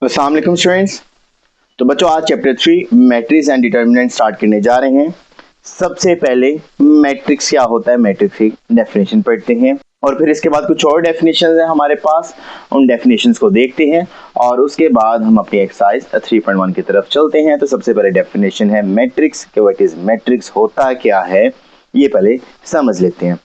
अस्सलाम वालेकुम स्टूडेंट्स। तो बच्चों आज chapter 3 matrix and determinant start करने जा रहे हैं। सबसे पहले मैट्रिक्स क्या होता है, मैट्रिक्स की डेफिनेशन पढ़ते हैं और फिर इसके बाद कुछ और डेफिनेशंस है हमारे पास, उन डेफिनेशंस को देखते हैं और उसके बाद हम अपनी एक्सरसाइज 3.1 की तरफ चलते हैं। तो सबसे पहले डेफिनेशन है मैट्रिक्स के, व्हाट इज मैट्रिक्स, होता क्या है ये पहले समझ लेते हैं।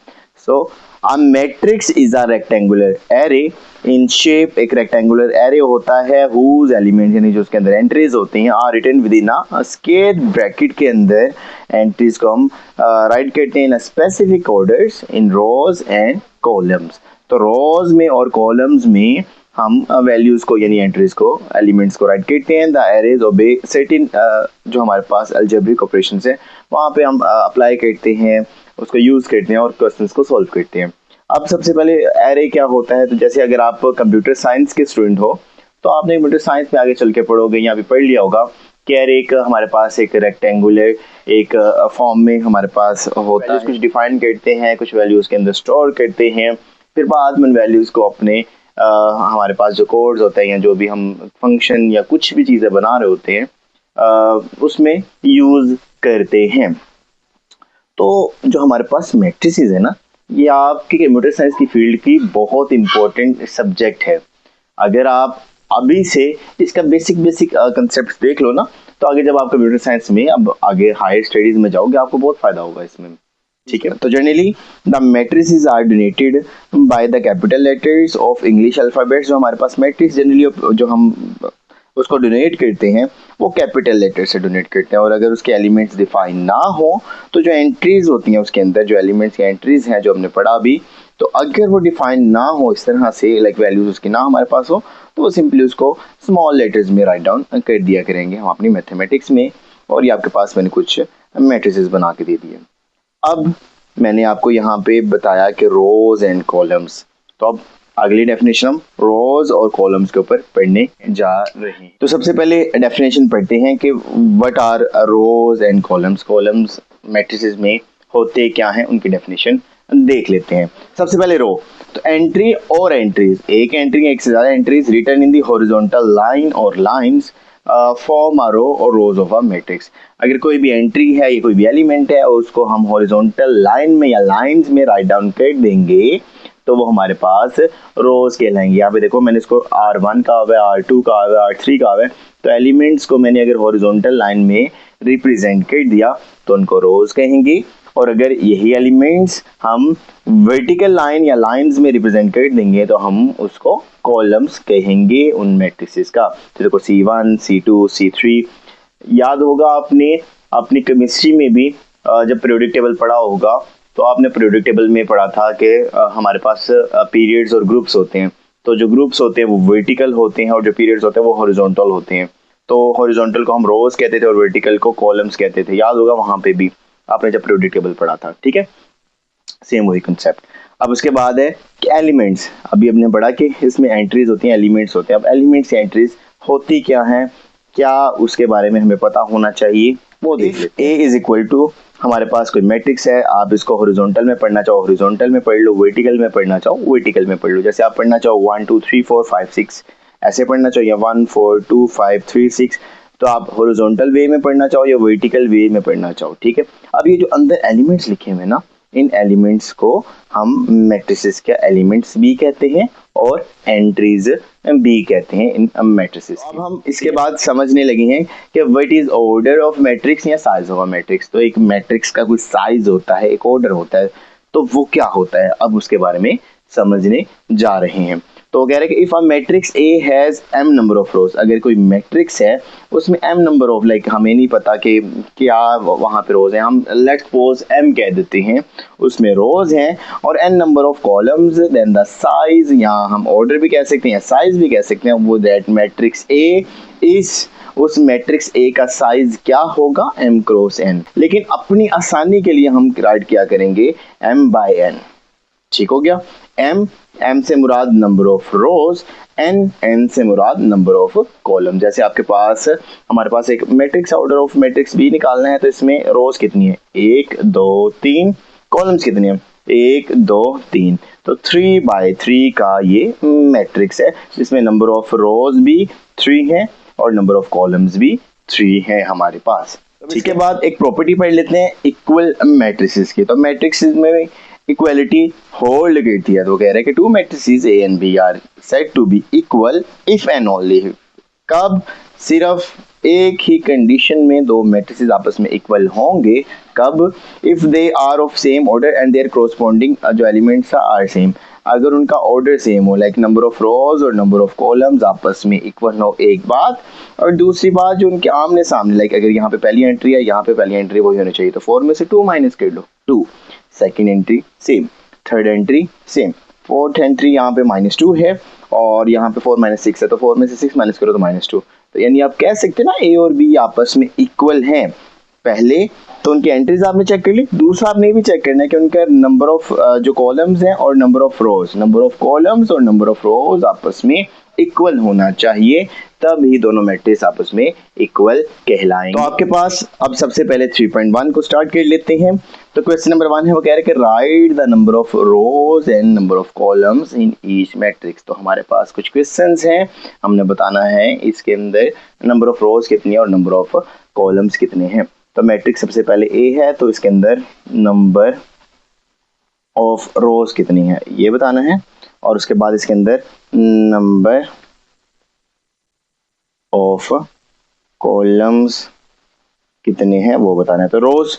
सो A matrix is a rectangular array in shape। एक rectangular array होता है whose elements यानी जो उसके अंदर एंट्रीज होती हैं are written within a square bracket के अंदर एंट्रीज को हम राइट करते हैं specific orders in rows and columns. तो रोज में और कॉलम्स में हम वैल्यूज को यानी एंट्रीज को, एलिमेंट्स को राइट करते हैं। द एरेज ओबे सर्टेन, जो हमारे पास अलजेब्रिक ऑपरेशंस है वहाँ पे हम अप्लाई करते हैं, उसको यूज करते हैं और क्वेश्चंस को सॉल्व करते हैं। अब सबसे पहले एरे क्या होता है, तो जैसे अगर आप कंप्यूटर साइंस के स्टूडेंट हो तो आपने कंप्यूटर साइंस में आगे चल के पढ़ोगे या भी पढ़ लिया होगा कि एरे एक हमारे पास एक रेक्टेंगुलर एक फॉर्म में हमारे पास होता है, कुछ डिफाइन करते हैं, कुछ वैल्यूज के अंदर स्टोर करते हैं, फिर बाद में वैल्यूज को अपने हमारे पास जो कोड्स होते हैं या जो भी हम फंक्शन या कुछ भी चीज़ें बना रहे होते हैं उसमें यूज करते हैं। तो जो हमारे पास मैट्रिसेस है ना, ये आपके कंप्यूटर साइंस की फील्ड की बहुत इंपॉर्टेंट सब्जेक्ट है। अगर आप अभी से इसका बेसिक कंसेप्ट देख लो ना, तो आगे जब आप कंप्यूटर साइंस में अब आगे हायर स्टडीज में जाओगे आपको बहुत फायदा होगा इसमें। ठीक है, तो generally the matrices are denoted by the capital letters of English alphabets. जो हमारे पास मैट्रिक्स जनरली जो हम उसको डोनेट करते हैं वो कैपिटल लेटर से डोनेट करते हैं, और अगर उसके एलिमेंट्स डिफाइन ना हो तो जो एंट्रीज होती हैं उसके अंदर जो एलिमेंट्स की एंट्रीज हैं जो हमने पढ़ा अभी, तो अगर वो डिफाइन ना हो इस तरह से लाइक वैल्यूज उसकी ना हमारे पास हो तो वो सिंपली उसको स्मॉल लेटर्स में राइट डाउन कर दिया करेंगे हम अपनी मैथमेटिक्स में। और ये आपके पास मैंने कुछ मैट्रिसेस बना के दे दिए। अब मैंने आपको यहाँ पे बताया कि रोज एंड कॉलम्स, तो अब अगली डेफिनेशन हम रोज और कॉलम्स के ऊपर पढ़ने जा रहे हैं। तो सबसे पहले डेफिनेशन पढ़ते हैं कि what are rows and columns. Columns matrices में होते क्या हैं उनकी डेफिनेशन देख लेते हैं। सबसे पहले रो, तो एंट्री और एंट्रीज, एक एंट्री एक से ज्यादा एंट्रीज रिटर्न इन दी हॉरिजॉन्टल लाइन और लाइंस फॉर्म अ रो और रोज ऑफ अ मैट्रिक्स। अगर कोई भी एंट्री है या कोई भी एलिमेंट है और उसको हम हॉरिजॉन्टल लाइन में या लाइंस में राइट डाउन कर देंगे तो वो हमारे पास रोज कहलाएंगे। यहाँ पे देखो मैंने इसको R1 का हुआ है, R2 का हुआ है, R3 का हुआ है। तो एलिमेंट्स को मैंने अगर हॉरिजॉन्टल लाइन में रिप्रेजेंट कर दिया तो उनको रोज कहेंगे, और अगर यही एलिमेंट्स हम वर्टिकल लाइन या लाइंस में रिप्रेजेंट कर देंगे तो हम उसको कॉलम्स कहेंगे उन मैट्रिसेस का। तो देखो C1, C2, C3 याद होगा आपने अपनी केमिस्ट्री में भी जब पीरियोडिक टेबल पढ़ा होगा तो आपने पीरियोडिक टेबल में पढ़ा था कि हमारे पास पीरियड्स और ग्रुप्स होते हैं। तो जो ग्रुप्स होते हैं वो वर्टिकल होते हैं और जो पीरियड्स होते हैं वो हॉरिजॉन्टल होते हैं। तो हॉरिजॉन्टल को हम रोज कहते थे और वर्टिकल को कॉलम्स कहते थे, याद होगा वहां पे भी आपने जब पीरियोडिक टेबल पढ़ा था। ठीक है, सेम वही कंसेप्ट। अब उसके बाद है कि एलिमेंट्स, अभी हमने पढ़ा कि इसमें एंट्रीज होती हैं, एलिमेंट्स होते हैं। अब एलिमेंट्स एंट्रीज होती क्या हैं, क्या उसके बारे में हमें पता होना चाहिए वो देख लेते हैं। ए इज इक्वल टू, हमारे पास कोई मैट्रिक्स है, आप इसको हॉरिजॉन्टल में पढ़ना चाहो हॉरिजॉन्टल में पढ़ लो, वर्टिकल में पढ़ना चाहो वर्टिकल में पढ़ लो। जैसे आप पढ़ना चाहो 1 2 3 4 5 6 ऐसे पढ़ना चाहो, या 1 4 2 5 3 6, तो आप हॉरिजॉन्टल वे में पढ़ना चाहो या वर्टिकल वे में पढ़ना चाहो। ठीक है, अब ये जो अंदर एलिमेंट्स लिखे हुए ना, इन एलिमेंट्स को हम मैट्रिसेस के एलिमेंट्स भी कहते हैं और एंट्रीज भी कहते हैं इन मैट्रिसेस। अब हम इसके बाद समझने लगे हैं कि what is order of matrix या साइज ऑफ अ मैट्रिक्स। तो एक मैट्रिक्स का कोई साइज होता है, एक ऑर्डर होता है, तो वो क्या होता है अब उसके बारे में समझने जा रहे हैं। तो कह रहे हैं कि if a matrix A has m number of रोज, अगर कोई मैट्रिक्स है उसमें m नंबर ऑफ, लाइक हमें नहीं पता कि क्या वहां पे रोज है, हम लेट्स सपोज m कह देते हैं, उसमें रोज हैं और n number of columns, then the size, यहाँ हम ऑर्डर भी कह सकते हैं साइज भी कह सकते हैं, वो दैट मैट्रिक्स ए इज, उस मैट्रिक्स ए का साइज क्या होगा m क्रॉस n। लेकिन अपनी आसानी के लिए हम राइट क्या करेंगे m/n। ठीक हो गया, m से मुराद नंबर ऑफ रोज, n से मुराद नंबर ऑफ कॉलम। जैसे आपके पास हमारे पास एक मैट्रिक्स, ऑर्डर ऑफ मैट्रिक्स भी निकालना है, तो इसमें रोज कितनी है 1 2 3, कॉलम्स कितनी है 1 2 3। तो 3/3 का ये मैट्रिक्स है जिसमें नंबर ऑफ रोज भी 3 है और नंबर ऑफ कॉलम्स भी 3 है हमारे पास। ठीक है, बाद एक प्रॉपर्टी पढ़ लेते हैं इक्वल मैट्रिसेस की। तो मैट्रिसेस में इक्वालिटी होल्ड करती है, तो कह रहे हैं कि two matrices A and B are said to be equal if and only. कब? सिर्फ एक ही कंडीशन में दो मैट्रिसेस आपस में इक्वल होंगे। कब? If they are of same order and their corresponding जो एलिमेंट्स आर सेम। अगर उनका ऑर्डर सेम हो, लाइक नंबर ऑफ रोज और नंबर ऑफ कॉलम्स आपस में इक्वल हो, एक बात। और दूसरी बात जो उनके आमने सामने, लाइक अगर यहाँ पे पहली एंट्री है, यहाँ पे पहली एंट्री वही होनी चाहिए, तो 4 में से 2 माइनस कर लो, 2। Second entry same, third entry same, fourth entry यहाँ पे -2 है और यहाँ पे 4 - 6 है, तो 4 में से 6 माइनस करो तो -2। तो यानी आप कह सकते हैं ना ए और बी आपस में इक्वल हैं। पहले तो उनकी एंट्रीज आपने चेक कर ली, दूसरा आपने भी चेक करना है कि उनका नंबर ऑफ जो कॉलम्स हैं और number of rose, number of columns और नंबर ऑफ रोज आपस में इक्वल होना चाहिए, तब ही दोनों मैट्रिक्स आपस में इक्वल कहलाएंगे। तो आपके पास अब सबसे पहले 3.1 को स्टार्ट कर लेते हैं। तो क्वेश्चन नंबर 1 है, वो कह रहे हैं कि right the number of rose and number of columns in each matrix. तो हमारे पास कुछ क्वेश्चंस हैं, हमने बताना है इसके अंदर नंबर ऑफ रोज कितनी है और नंबर ऑफ कॉलम्स कितने हैं। तो मैट्रिक्स सबसे पहले ए है, तो इसके अंदर नंबर ऑफ रोज कितनी है ये बताना है, और उसके बाद इसके अंदर नंबर ऑफ कॉलम्स कितने हैं वो बताना है। तो रोज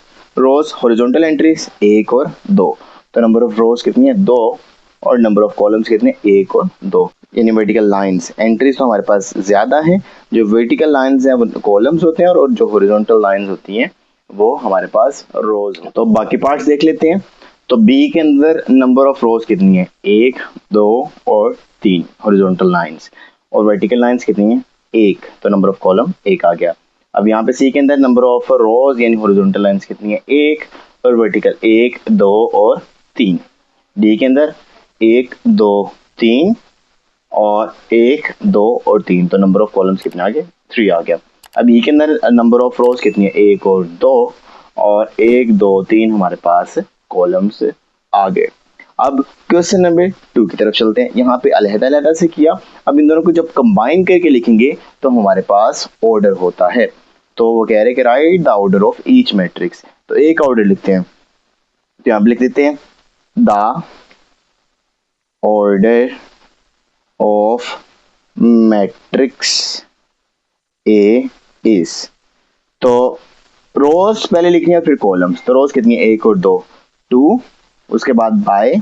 हॉरिजॉन्टल एंट्रीज 1 और 2, तो नंबर ऑफ रोज कितनी है 2 और नंबर ऑफ कॉलम्स कितने 1 और 2। यानी वर्टिकल लाइंस एंट्रीज तो हमारे पास ज्यादा है, जो वर्टिकल लाइंस हैं वो कॉलम्स होते हैं और जो हॉरिजॉन्टल लाइंस होती हैं वो हमारे पास रोज। तो बाकी पार्ट्स देख लेते हैं। तो बी के अंदर नंबर ऑफ रोज कितनी है 1, 2 और 3 हॉरिजॉन्टल लाइंस, और वर्टिकल लाइंस कितनी है 1, तो नंबर ऑफ कॉलम 1 आ गया। अब यहाँ पे सी के अंदर नंबर ऑफ रोज यानी हॉरिजॉन्टल लाइंस कितनी है 1 और वर्टिकल 1, 2 और 3। डी के अंदर 1, 2, 3 और 1, 2 और 3, तो नंबर ऑफ कॉलम्स कितने आ गए 3 आ गया। अब ई के अंदर नंबर ऑफ रोज कितनी है 1 और 2, और 1, 2, 3 हमारे पास कॉलम्स आ गए। अब क्वेश्चन नंबर 2 की तरफ चलते हैं। यहाँ पे अलग-अलग से किया, अब इन दोनों को जब कंबाइन करके लिखेंगे तो हमारे पास ऑर्डर होता है। तो वो कह रहे हैं कि right the order of each matrix. तो एक ऑर्डर लिखते हैं, तो यहाँ पे लिख देते हैं the order of matrix A is. तो रोज पहले लिखनी है फिर कॉलम्स। तो रोज कितनी है 1 और 2, 2, उसके बाद बाय,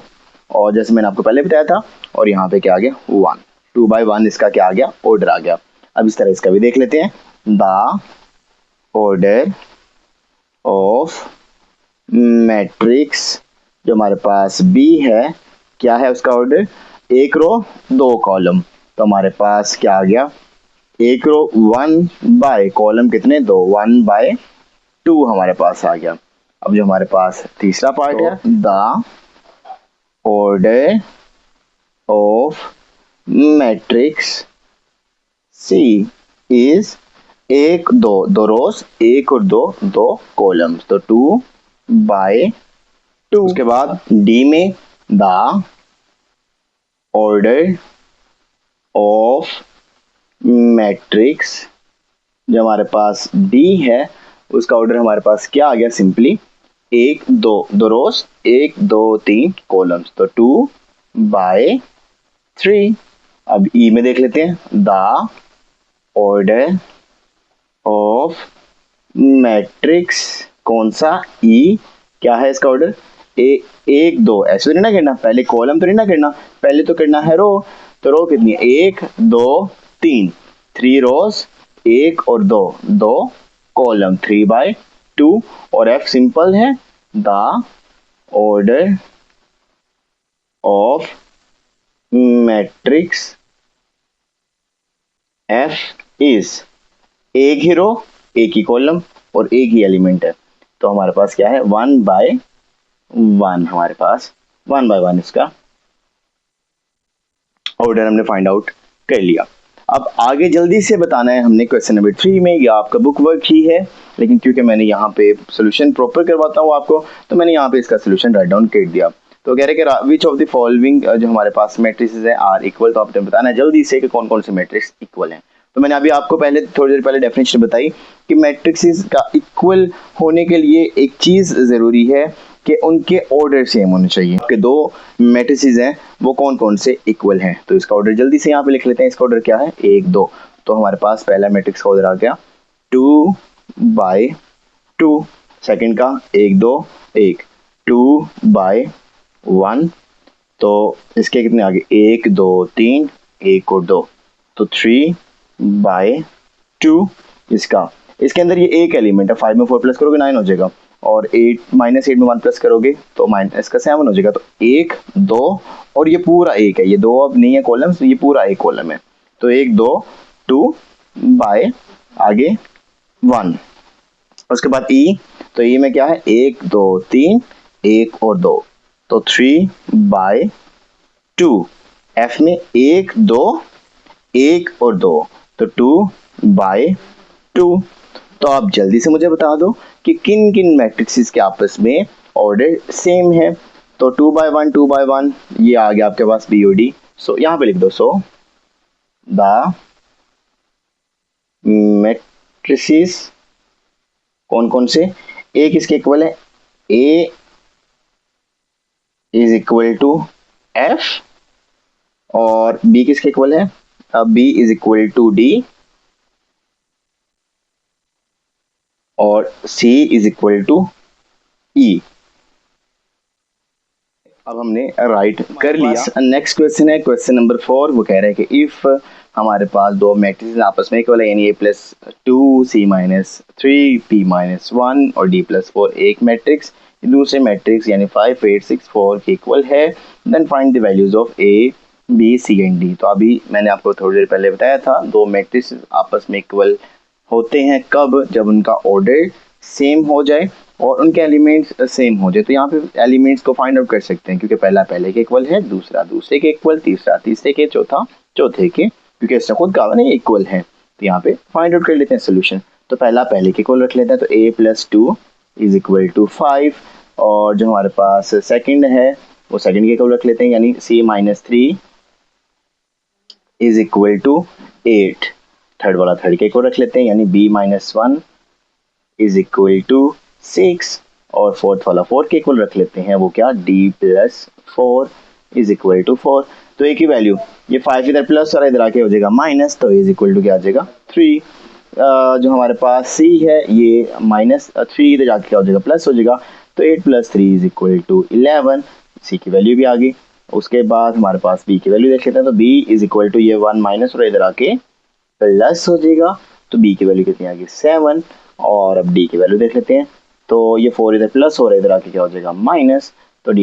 और जैसे मैंने आपको पहले बताया था, और यहाँ पे क्या आ गया 1, 2/1 इसका क्या आ गया ऑर्डर आ गया। अब इस तरह इसका भी देख लेते हैं द ऑर्डर ऑफ मैट्रिक्स जो हमारे पास बी है, क्या है उसका ऑर्डर 1 रो 2 कॉलम। तो हमारे पास क्या आ गया 1 रो 1/, कॉलम कितने 2, 1/2 हमारे पास आ गया। अब जो हमारे पास तीसरा पार्ट है the order of matrix C is 1, 2, 2 rows 1 और 2, 2 कॉलम्स, तो 2/2। उसके बाद डी में द ऑर्डर ऑफ मैट्रिक्स जो हमारे पास डी है उसका ऑर्डर हमारे पास क्या आ गया सिंपली 1, 2, 2 रोज 1, 2, 3 कॉलम्स, तो 2/3। अब ई में देख लेते हैं द ऑर्डर ऑफ मैट्रिक्स, कौन सा ई, क्या है इसका ऑर्डर 1, 2, ऐसे नहीं ना करना, पहले कॉलम तो नहीं ना करना, पहले तो करना है रो। तो रो कितनी है 1, 2, 3, 3 रोज 1 और 2, 2 कॉलम, 3/2। और एफ सिंपल है the order of matrix F is एक ही रो एक ही कॉलम और एक ही एलिमेंट है, तो हमारे पास क्या है 1/1, हमारे पास 1/1 इसका ऑर्डर हमने फाइंड आउट कर लिया। अब आगे जल्दी से बताना है हमने क्वेश्चन नंबर 3 में, या आपका बुक वर्क ही है, लेकिन क्योंकि मैंने यहाँ पे सोल्यूशन प्रॉपर करवाता हूँ आपको, तो मैंने यहाँ पे इसका सोल्यूशन राइट डाउन कर दिया। तो कह रहे कि विच ऑफ द फॉलोइंग जो हमारे पास मैट्रिसेस है आर इक्वल, तो आपने बताना है जल्दी से कि कौन कौन से मैट्रिक्स इक्वल हैं। तो मैंने अभी आपको पहले थोड़ी देर पहले डेफिनेशन बताई कि मैट्रिक्सेस का इक्वल होने के लिए एक चीज जरूरी है कि उनके ऑर्डर सेम होने चाहिए। आपके दो मैट्रिसेस हैं वो कौन कौन से इक्वल हैं, तो इसका ऑर्डर जल्दी से यहाँ पे लिख लेते हैं। इसका ऑर्डर क्या है, 1 2। तो हमारे पास पहला मैट्रिक्स का ऑर्डर आ गया 2/2। सेकंड का 1 2 1, 2/1। तो इसके कितने आगे 1 2 3 1 और 2, तो 3/2। इसके अंदर ये एक एलिमेंट है, 5 में 4 प्लस करोगे 9 हो जाएगा, और 8 -8 में 1 प्लस करोगे तो माइनस का 7 हो जाएगा। तो 1 2 और ये पूरा एक है, ये दो अब नहीं है कॉलम, ये पूरा एक कॉलम है। तो 1 2 2 आगे 1। उसके बाद ई, तो ई में क्या है 1 2 3 1 और 2, तो 3/2। एफ में 1 2 1 और 2, तो 2/2। तो आप जल्दी से मुझे बता दो कि किन किन मैट्रिक्सेस के आपस में ऑर्डर सेम है। तो 2/1 2/1 ये आ गया आपके पास BOD। सो यहाँ पे लिख दो, सो द मैट्रिसेस कौन कौन से, ए किसके इक्वल है, A is equal to F, और बी किसके इक्वल है, B is equal to D, और C is equal to E. अब हमने राइट कर लिया। नेक्स्ट क्वेश्चन है क्वेश्चन नंबर 4। वो कह रहे हैं कि इफ हमारे पास दो मैट्रिसेस आपस में इक्वल है, यानी A+2 C-3 P-1 और D+4 एक मैट्रिक्स दूसरे मैट्रिक्स यानी 5 8 6 4 के इक्वल है, then find the values of A B C and D। तो अभी मैंने आपको थोड़ी देर पहले बताया था दो मैट्रिक्स आपस में इक्वल होते हैं कब, जब उनका ऑर्डर सेम हो जाए और उनके एलिमेंट्स सेम हो जाए। तो यहाँ पे एलिमेंट्स को फाइंड आउट कर सकते हैं, क्योंकि पहला पहले के इक्वल है, दूसरा दूसरे के इक्वल, तीसरा तीसरे के, चौथा चौथे के, क्योंकि इसने खुद कहा ना इक्वल है। तो यहाँ पे फाइंड आउट कर लेते हैं सोल्यूशन। तो पहला पहले के इक्वल रख लेते हैं, तो A+2 इज इक्वल टू 5, और जो हमारे पास सेकंड है वो सेकंड के इक्वल रख लेते हैं, यानी C-3 is equal to 8। Third वाला थर्ड के इक्वल रख लेते हैं, यानी B-1 इज इक्वल टू 6, और फोर्थ वाला 4 के इक्वल रख लेते हैं, वो क्या D+4 इज इक्वल टू 4। तो एक ही वैल्यू, ये 5 इधर प्लस और इधर आके हो जाएगा माइनस, तो इज इक्वल टू क्या आ जाएगा 3। जो हमारे पास C है ये -3 इधर जाके क्या हो जाएगा प्लस हो जाएगा, तो 8 + 3 इज इक्वल टू 11। C की वैल्यू भी आ गई। उसके बाद हमारे पास B की वैल्यू देख लेते हैं, तो B इज इक्वल टू ये 1 माइनस और इधर आके प्लस हो जाएगा, तो B की वैल्यू कितनी आ गई 7। और अब D की वैल्यू देख लेते हैं, तो ये 4 इधर प्लस हो रहा है, इधर आके क्या हो जाएगा माइनस, तो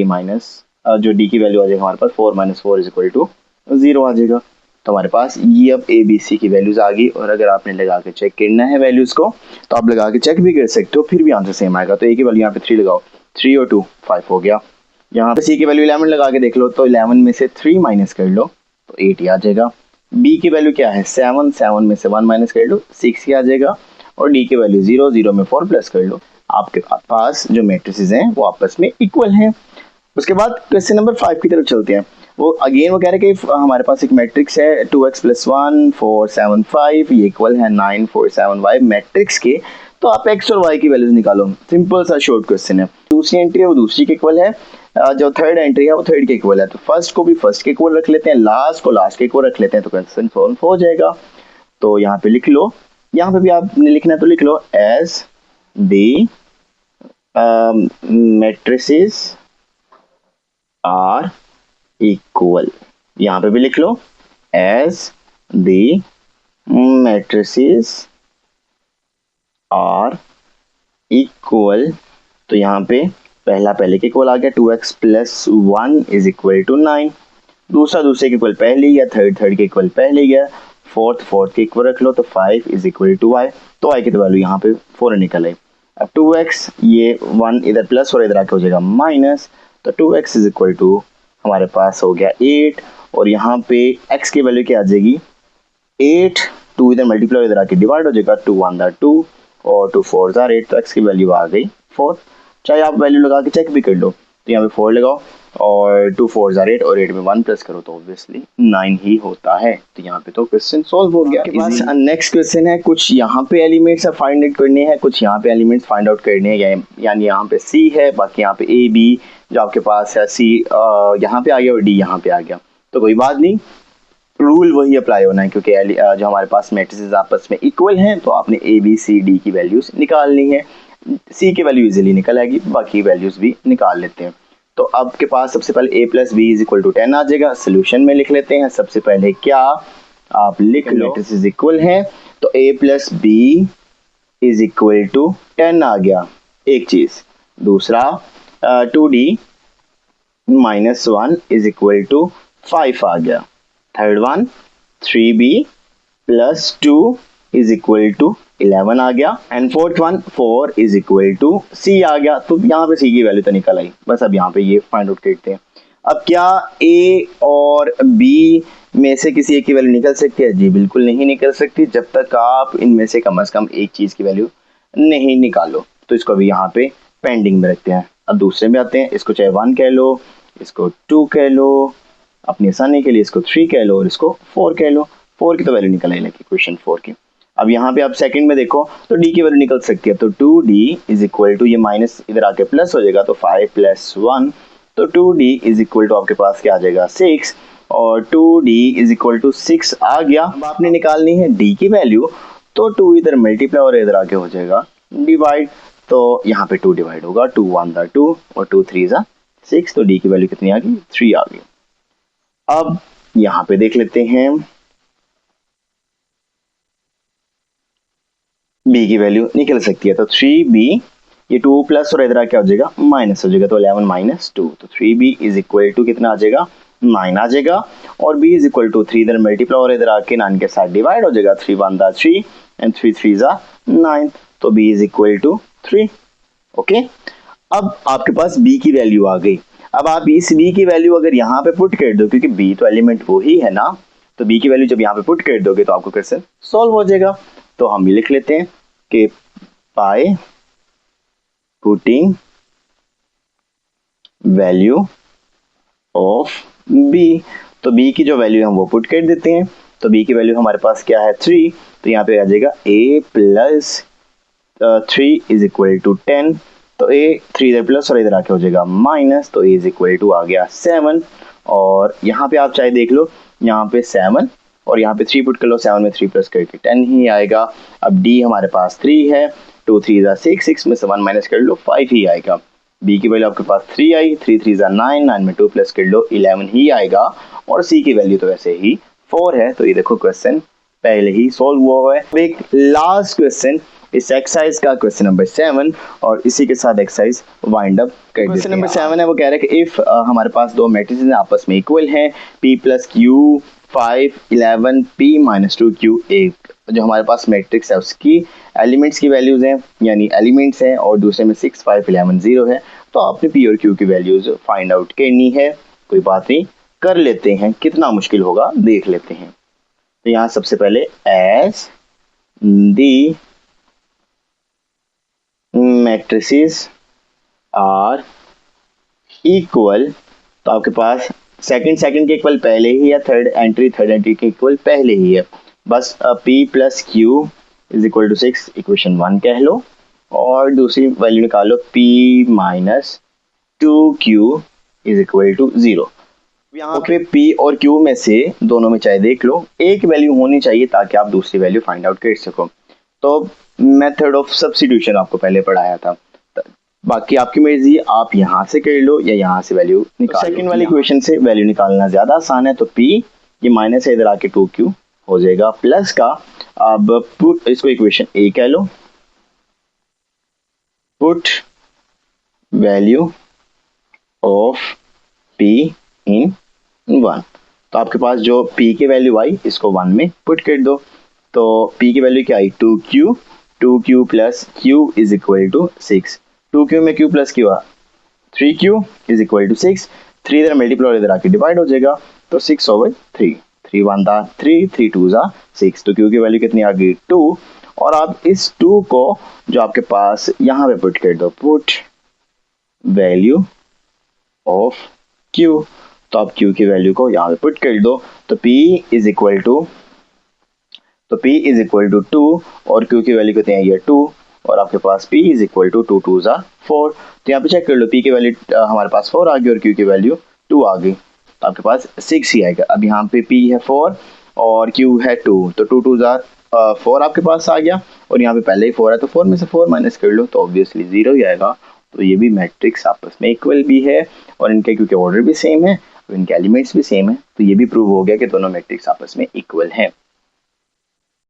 जो D की वैल्यू आ जाएगा हमारे पास 4 - 4 इज इक्वल टू 0 आ जाएगा। तो हमारे पास ये अब ABC की वैल्यूज आ गई। और अगर आपने लगा के चेक करना है वैल्यूज को, तो आप लगा के चेक भी कर सकते हो, फिर भी आंसर सेम आएगा। तो A की वैल्यू यहाँ पे 3 लगाओ, 3 और 2 5 हो गया। यहाँ पे C की वैल्यू 11 लगा के देख लो, तो 11 में से 3 माइनस कर लो तो 8 ही आ जाएगा। B की वैल्यू क्या है 7, 7 में से 1 माइनस कर लो 6 ही आ जाएगा। और D की वैल्यू 0, 0 में 4 प्लस कर लो, आपके पास जो मैट्रिसेस हैं वो आपस में इक्वल हैं। उसके बाद क्वेश्चन नंबर 5 की तरफ चलते हैं। वो कह रहे हैं कि हमारे पास एक मैट्रिक्स है 2x + 1 4 7 5, ये इक्वल है 9 4 7 y मैट्रिक्स के। तो आप x और y की वैल्यूज निकालो, सिंपल सा शॉर्ट क्वेश्चन है। दूसरी एंट्री है वो दूसरी के इक्वल है, जो थर्ड एंट्री है वो थर्ड के इक्वल है। तो फर्स्ट को भी फर्स्ट के इक्वल रख लेते हैं, लास्ट को लास्ट के इक्वल रख लेते हैं, तो क्वेश्चन सॉल्व हो जाएगा। तो यहाँ पे लिख लो, यहाँ पे भी आपने लिखना है तो लिख लो as the matrices are equal. यहाँ पे भी लिख लो as the matrices are equal. तो यहाँ पे पहला पहले के इक्वल आ गया 2x + 1 इज इक्वल टू 9, दूसरा दूसरे के इक्वल पहले ही है, थर्ड थर्ड के इक्वल पहले ही है, फोर्थ के इक्वल रख लो, तो 5 इज इक्वल टू y। तो y की तो वैल्यू यहाँ पे 4 निकल आई। अब 2x, ये 1 इधर प्लस और इधर आके हो जाएगा माइनस, तो 2x इज इक्वल टू हमारे पास हो गया 8। और यहाँ पे x की वैल्यू क्या आ जाएगी 8, 2 इधर मल्टीप्लाई इधर आके डिवाइड हो जाएगा, 2 1 2 और 2 4 8, तो x की वैल्यू आ गई 4। चाहे आप वैल्यू लगा के चेक भी कर लो, तो यहाँ पे 4 लगाओ और 2 4s are 8 और 8 में 1 प्लस करो तो ऑब्वियसली 9 ही होता है। तो यहाँ पे तो क्वेश्चन सॉल्व हो गया। आपके पास नेक्स्ट क्वेश्चन है, कुछ यहाँ पे एलिमेंट्स फाइंड आउट करने हैं, कुछ यहाँ पे एलिमेंट्स फाइंड आउट करने हैं, यानी यहाँ पे सी है, बाकी यहाँ पे ए बी जो आपके पास है, सी यहाँ पे आ गया और डी यहाँ पे आ गया। तो कोई बात नहीं, रूल वही अप्लाई होना है क्योंकि जो हमारे पास मैट्रिसेस आपस में इक्वल हैं तो आपने ए बी सी डी की वैल्यूज निकालनी है। सी की वैल्यू इजीली निकल आएगी, बाकी वैल्यूज भी निकाल लेते हैं। तो आपके पास सबसे पहले a plus B is equal to 10 आ जाएगा। सोल्यूशन में लिख लेते हैं। सबसे पहले क्या आप लिख लो, मैट्रिसेस इक्वल हैं तो a plus B is equal to 10 आ गया, एक चीज। दूसरा 2d minus 1 is equal to 5 आ गया। Third one 3b plus 2 is equal to 11 आ गया। And fourth one 4 is equal to c आ गया। तो यहाँ पे c की वैल्यू तो निकल आई, बस अब यहाँ पे ये फाइंड आउट करते हैं। अब क्या a और b में से किसी एक की वैल्यू निकल सकती है? जी बिल्कुल नहीं निकल सकती, जब तक आप इनमें से कम एक चीज की वैल्यू नहीं निकालो। तो इसको अभी यहाँ पे पेंडिंग में रखते हैं। अब दूसरे में आते हैं, इसको चाहे 1 कह लो, इसको 2 कह लो, अपनी आसानी के लिए इसको 3 कह लो और इसको 4 कह लो। 4 की तो वैल्यू निकल आई लगी क्वेश्चन 4 की। अब यहाँ पे आप सेकंड में देखो तो d की वैल्यू निकल सकती है। तो 2d इज इक्वल टू, ये माइनस इधर आके प्लस हो जाएगा तो 5 प्लस 1, तो 2d इज इक्वल टू आपके पास क्या आ जाएगा 6, और 2d इज इक्वल टू 6 आ गया। अब आपने निकालनी है d की वैल्यू, तो 2 इधर मल्टीप्लाई और इधर आके हो जाएगा डिवाइड। तो यहाँ पे 2 डिवाइड होगा, 2 1 ज़ा 2 और 2 3 ज़ा 6, तो d की वैल्यू कितनी आ गई 3 आ गई। अब यहाँ पे देख लेते हैं b की वैल्यू निकल सकती है। तो 3b, ये 2 प्लस और इधर क्या हो जाएगा माइनस हो जाएगा, तो 11 माइनस 2, तो 3b इज इक्वल टू कितना आ जाएगा 9 आ जाएगा। और b इज इक्वल टू 3 इधर मल्टीप्लाई और इधर आके 9 के साथ डिवाइड हो जाएगा, 3 1 ज़ा 3 एंड 3 3 ज़ा 9, तो b is equal to 3। Okay, अब आपके पास b की वैल्यू आ गई। अब आप इस b की वैल्यू अगर यहाँ पे पुट कर दो, क्योंकि b तो एलिमेंट वो ही है ना, तो b की वैल्यू जब यहाँ पे पुट कर दोगे तो आपको क्वेश्चन सॉल्व हो जाएगा। तो हम लिख लेते हैं कि by putting value of b, तो b की जो वैल्यू है हम वो पुट कर देते हैं। तो b की वैल्यू हमारे पास क्या है 3, तो यहाँ पे आ जाएगा a plus 3 is equal to 10, तो a 3 इधर प्लस और इधर आके हो जाएगा माइनस, तो a इज इक्वल टू आ गया 7। और यहाँ पे आप चाहे देख लो, यहाँ पे 7 और यहाँ पे 3 पुट कर लो, 7 में 3 प्लस करके 10 ही आएगा। अब d हमारे पास 3 है, 2 3 ज़ा 6, 6 में से 1 माइनस कर लो 5 ही आएगा। b की वैल्यू आपके पास 3 आई, 3 3 ज़ा 9, 9 में 2 प्लस कर लो 11 ही आएगा। और c की वैल्यू तो वैसे ही 4 है, तो ये देखो क्वेश्चन पहले ही सॉल्व हुआ है। अब एक लास्ट क्वेश्चन इस एक्सरसाइज का, क्वेश्चन नंबर 7, और इसी के साथ एक्सरसाइज वाइंड अप कर देते हैं। क्वेश्चन नंबर 7 है, वो कह रहा है कि इफ हमारे पास दो मैट्रिसेस आपस में इक्वल हैं, p plus Q 5 11 p minus 2 q, एक जो हमारे पास मैट्रिक्स है उसकी एलिमेंट्स की वैल्यूज हैं, यानी एलिमेंट्स हैं, और दूसरे में 6 5 11 0 है, तो आपने p और q की वैल्यूज फाइंड आउट करनी है। कोई बात नहीं, कर लेते हैं, कितना मुश्किल होगा देख लेते हैं। तो यहाँ सबसे पहले as the matrices are equal, तो आपके पास सेकंड के इक्वल पहले ही है, थर्ड एंट्री के इक्वल पहले ही है, बस p plus Q is equal to 6 equation 1 कह लो, और दूसरी वैल्यू निकालो p minus 2q is equal to 0। यहाँ पे p और q में से दोनों में चाहे देख लो, एक वैल्यू होनी चाहिए ताकि आप दूसरी वैल्यू फाइंड आउट कर सको। तो मेथड ऑफ सब्स्टिट्यूशन आपको पहले पढ़ाया था, बाकी आपकी मर्जी, आप यहाँ से कर लो या यहाँ से वैल्यू निकाल लो। सेकंड वाली इक्वेशन से वैल्यू निकालना ज्यादा आसान है, तो p ये माइनस है, इधर आके 2q हो जाएगा प्लस का, अब इसको इक्वेशन a कह लो, पुट वैल्यू ऑफ p इन 1, तो आपके पास जो p की वैल्यू आई इसको 1 में पुट कर दो। तो p की वैल्यू क्या आई 2q plus q is equal to 6, 2q में q plus q 3q is equal to 6, 3 इधर मल्टीप्लाई और इधर आके डिवाइड हो जाएगा, तो 6/3, 3 1 ज़ा 3, 3 2 ज़ा 6, तो q की वैल्यू कितनी आ गई 2। और आप इस 2 को जो आपके पास यहाँ पे पुट कर दो, पुट वैल्यू ऑफ Q। तो आप Q की वैल्यू को यहाँ पे पुट कर दो, तो P इज इक्वल टू 2 और Q की वैल्यू कितनी आई है 2, और आपके पास P इज इक्वल टू 2 2 ज़ा 4। तो यहाँ पे चेक कर लो, P की वैल्यू हमारे पास 4 आ गई और Q की वैल्यू 2 आ गई, तो आपके पास 6 ही आएगा। अब यहाँ पे P है 4 और Q है 2, तो 2 2 ज़ा 4 आपके पास आ गया, और यहाँ पे पहले ही 4 है तो 4 में से 4 माइनस कर लो तो ऑब्वियसली 0 ही आएगा। तो ये भी मैट्रिक्स आपस में इक्वल भी है, और इनके क्योंकि ऑर्डर भी सेम है, इनके एलिमेंट्स भी सेम है, तो ये भी प्रूव हो गया कि दोनों मैट्रिक्स आपस में इक्वल हैं।